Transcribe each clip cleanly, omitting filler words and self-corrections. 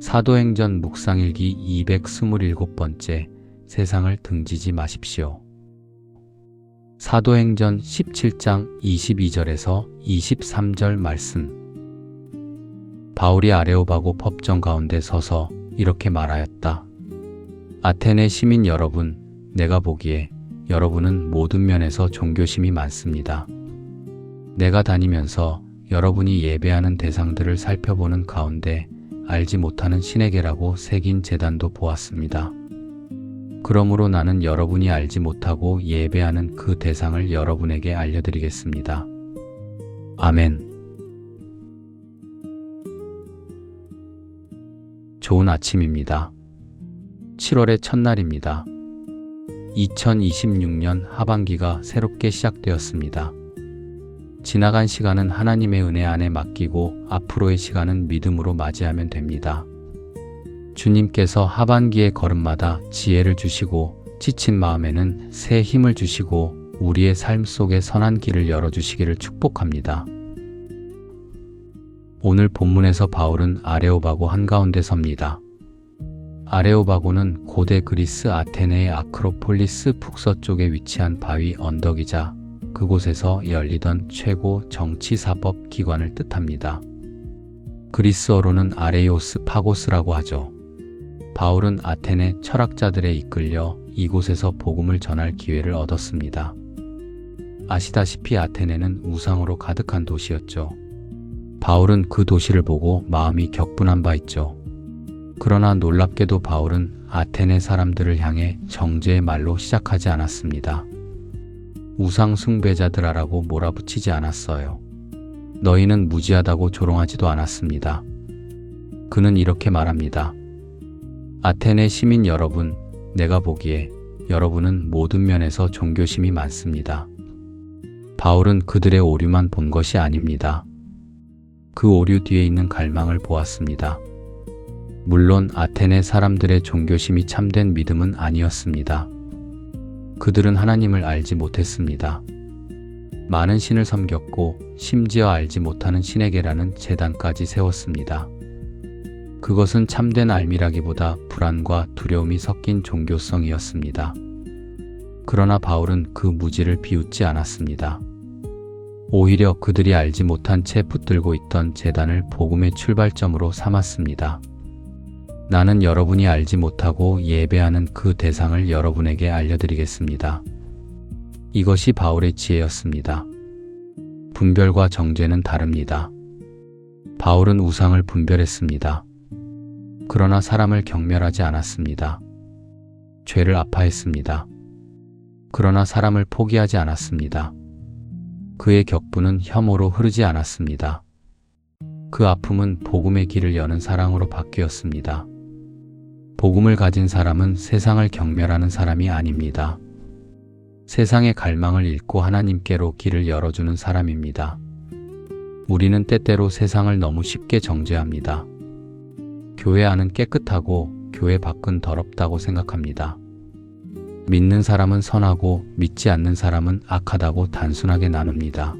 사도행전 묵상일기 227번째 세상을 등지지 마십시오. 사도행전 17장 22절에서 23절 말씀. 바울이 아레오바고 법정 가운데 서서 이렇게 말하였다. 아테네 시민 여러분, 내가 보기에 여러분은 모든 면에서 종교심이 많습니다. 내가 다니면서 여러분이 예배하는 대상들을 살펴보는 가운데 알지 못하는 신에게라고 새긴 제단도 보았습니다. 그러므로 나는 여러분이 알지 못하고 예배하는 그 대상을 여러분에게 알려드리겠습니다. 아멘. 좋은 아침입니다. 7월의 첫날입니다. 2026년 하반기가 새롭게 시작되었습니다. 지나간 시간은 하나님의 은혜 안에 맡기고 앞으로의 시간은 믿음으로 맞이하면 됩니다. 주님께서 하반기의 걸음마다 지혜를 주시고 지친 마음에는 새 힘을 주시고 우리의 삶 속에 선한 길을 열어주시기를 축복합니다. 오늘 본문에서 바울은 아레오바고 한가운데 섭니다. 아레오바고는 고대 그리스 아테네의 아크로폴리스 북서쪽에 위치한 바위 언덕이자 그곳에서 열리던 최고 정치사법 기관을 뜻합니다. 그리스어로는 아레이오스 파고스라고 하죠. 바울은 아테네 철학자들에 이끌려 이곳에서 복음을 전할 기회를 얻었습니다. 아시다시피 아테네는 우상으로 가득한 도시였죠. 바울은 그 도시를 보고 마음이 격분한 바 있죠. 그러나 놀랍게도 바울은 아테네 사람들을 향해 정죄의 말로 시작하지 않았습니다. 우상 숭배자들아라고 몰아붙이지 않았어요. 너희는 무지하다고 조롱하지도 않았습니다. 그는 이렇게 말합니다. 아테네 시민 여러분, 내가 보기에 여러분은 모든 면에서 종교심이 많습니다. 바울은 그들의 오류만 본 것이 아닙니다. 그 오류 뒤에 있는 갈망을 보았습니다. 물론 아테네 사람들의 종교심이 참된 믿음은 아니었습니다. 그들은 하나님을 알지 못했습니다. 많은 신을 섬겼고 심지어 알지 못하는 신에게라는 제단까지 세웠습니다. 그것은 참된 알미라기보다 불안과 두려움이 섞인 종교성이었습니다. 그러나 바울은 그 무지를 비웃지 않았습니다. 오히려 그들이 알지 못한 채 붙들고 있던 제단을 복음의 출발점으로 삼았습니다. 나는 여러분이 알지 못하고 예배하는 그 대상을 여러분에게 알려드리겠습니다. 이것이 바울의 지혜였습니다. 분별과 정죄는 다릅니다. 바울은 우상을 분별했습니다. 그러나 사람을 경멸하지 않았습니다. 죄를 아파했습니다. 그러나 사람을 포기하지 않았습니다. 그의 격분은 혐오로 흐르지 않았습니다. 그 아픔은 복음의 길을 여는 사랑으로 바뀌었습니다. 복음을 가진 사람은 세상을 경멸하는 사람이 아닙니다. 세상의 갈망을 잃고 하나님께로 길을 열어주는 사람입니다. 우리는 때때로 세상을 너무 쉽게 정죄합니다. 교회 안은 깨끗하고 교회 밖은 더럽다고 생각합니다. 믿는 사람은 선하고 믿지 않는 사람은 악하다고 단순하게 나눕니다.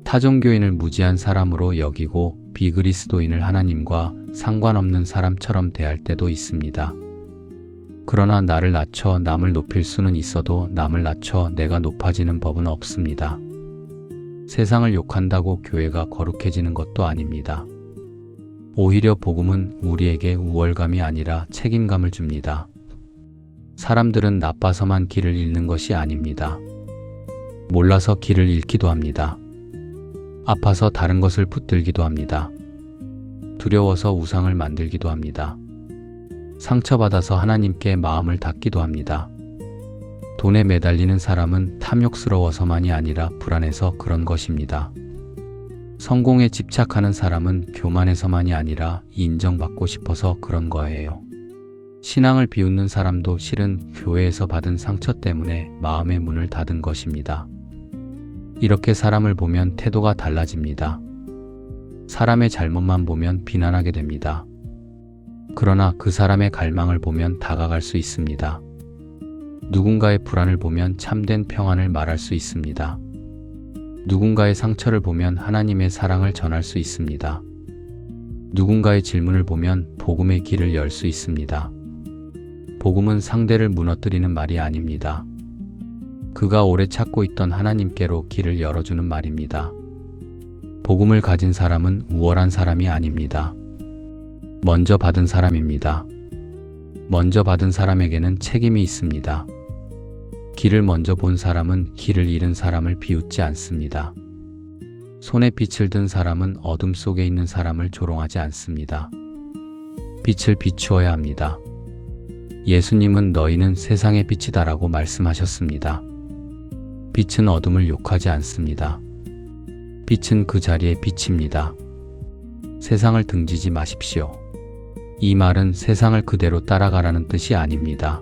타종교인을 무지한 사람으로 여기고 비그리스도인을 하나님과 상관없는 사람처럼 대할 때도 있습니다. 그러나 나를 낮춰 남을 높일 수는 있어도 남을 낮춰 내가 높아지는 법은 없습니다. 세상을 욕한다고 교회가 거룩해지는 것도 아닙니다. 오히려 복음은 우리에게 우월감이 아니라 책임감을 줍니다. 사람들은 나빠서만 길을 잃는 것이 아닙니다. 몰라서 길을 잃기도 합니다. 아파서 다른 것을 붙들기도 합니다. 두려워서 우상을 만들기도 합니다. 상처받아서 하나님께 마음을 닫기도 합니다. 돈에 매달리는 사람은 탐욕스러워서만이 아니라 불안해서 그런 것입니다. 성공에 집착하는 사람은 교만해서만이 아니라 인정받고 싶어서 그런 거예요. 신앙을 비웃는 사람도 실은 교회에서 받은 상처 때문에 마음의 문을 닫은 것입니다. 이렇게 사람을 보면 태도가 달라집니다. 사람의 잘못만 보면 비난하게 됩니다. 그러나 그 사람의 갈망을 보면 다가갈 수 있습니다. 누군가의 불안을 보면 참된 평안을 말할 수 있습니다. 누군가의 상처를 보면 하나님의 사랑을 전할 수 있습니다. 누군가의 질문을 보면 복음의 길을 열 수 있습니다. 복음은 상대를 무너뜨리는 말이 아닙니다. 그가 오래 찾고 있던 하나님께로 길을 열어주는 말입니다. 복음을 가진 사람은 우월한 사람이 아닙니다. 먼저 받은 사람입니다. 먼저 받은 사람에게는 책임이 있습니다. 길을 먼저 본 사람은 길을 잃은 사람을 비웃지 않습니다. 손에 빛을 든 사람은 어둠 속에 있는 사람을 조롱하지 않습니다. 빛을 비추어야 합니다. 예수님은 너희는 세상의 빛이다라고 말씀하셨습니다. 빛은 어둠을 욕하지 않습니다. 빛은 그 자리에 빛입니다. 세상을 등지지 마십시오. 이 말은 세상을 그대로 따라가라는 뜻이 아닙니다.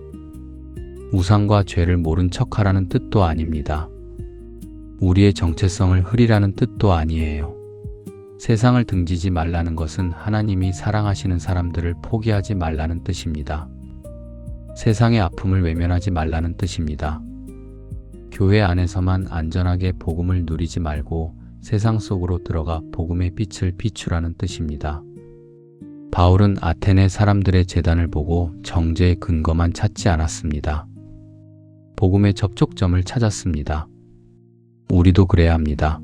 우상과 죄를 모른 척하라는 뜻도 아닙니다. 우리의 정체성을 흐리라는 뜻도 아니에요. 세상을 등지지 말라는 것은 하나님이 사랑하시는 사람들을 포기하지 말라는 뜻입니다. 세상의 아픔을 외면하지 말라는 뜻입니다. 교회 안에서만 안전하게 복음을 누리지 말고 세상 속으로 들어가 복음의 빛을 비추라는 뜻입니다. 바울은 아테네 사람들의 재단을 보고 정죄의 근거만 찾지 않았습니다. 복음의 접촉점을 찾았습니다. 우리도 그래야 합니다.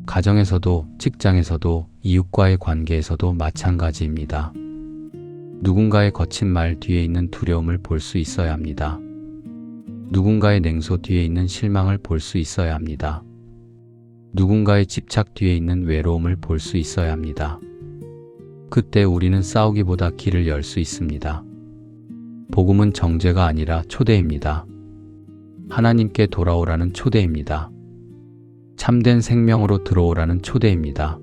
가정에서도, 직장에서도, 이웃과의 관계에서도 마찬가지입니다. 누군가의 거친 말 뒤에 있는 두려움을 볼 수 있어야 합니다. 누군가의 냉소 뒤에 있는 실망을 볼 수 있어야 합니다. 누군가의 집착 뒤에 있는 외로움을 볼 수 있어야 합니다. 그때 우리는 싸우기보다 길을 열 수 있습니다. 복음은 정죄가 아니라 초대입니다. 하나님께 돌아오라는 초대입니다. 참된 생명으로 들어오라는 초대입니다.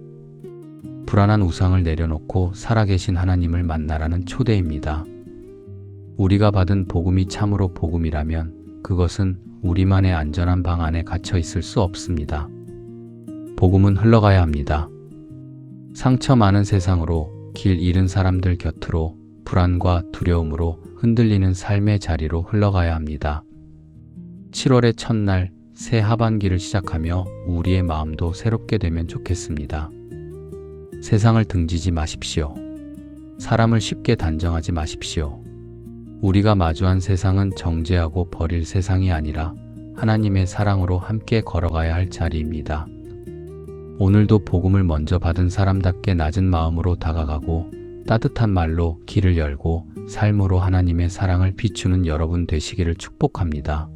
불안한 우상을 내려놓고 살아계신 하나님을 만나라는 초대입니다. 우리가 받은 복음이 참으로 복음이라면 그것은 우리만의 안전한 방 안에 갇혀 있을 수 없습니다. 복음은 흘러가야 합니다. 상처 많은 세상으로, 길 잃은 사람들 곁으로, 불안과 두려움으로 흔들리는 삶의 자리로 흘러가야 합니다. 7월의 첫날, 새 하반기를 시작하며 우리의 마음도 새롭게 되면 좋겠습니다. 세상을 등지지 마십시오. 사람을 쉽게 단정하지 마십시오. 우리가 마주한 세상은 정죄하고 버릴 세상이 아니라 하나님의 사랑으로 함께 걸어가야 할 자리입니다. 오늘도 복음을 먼저 받은 사람답게 낮은 마음으로 다가가고 따뜻한 말로 길을 열고 삶으로 하나님의 사랑을 비추는 여러분 되시기를 축복합니다.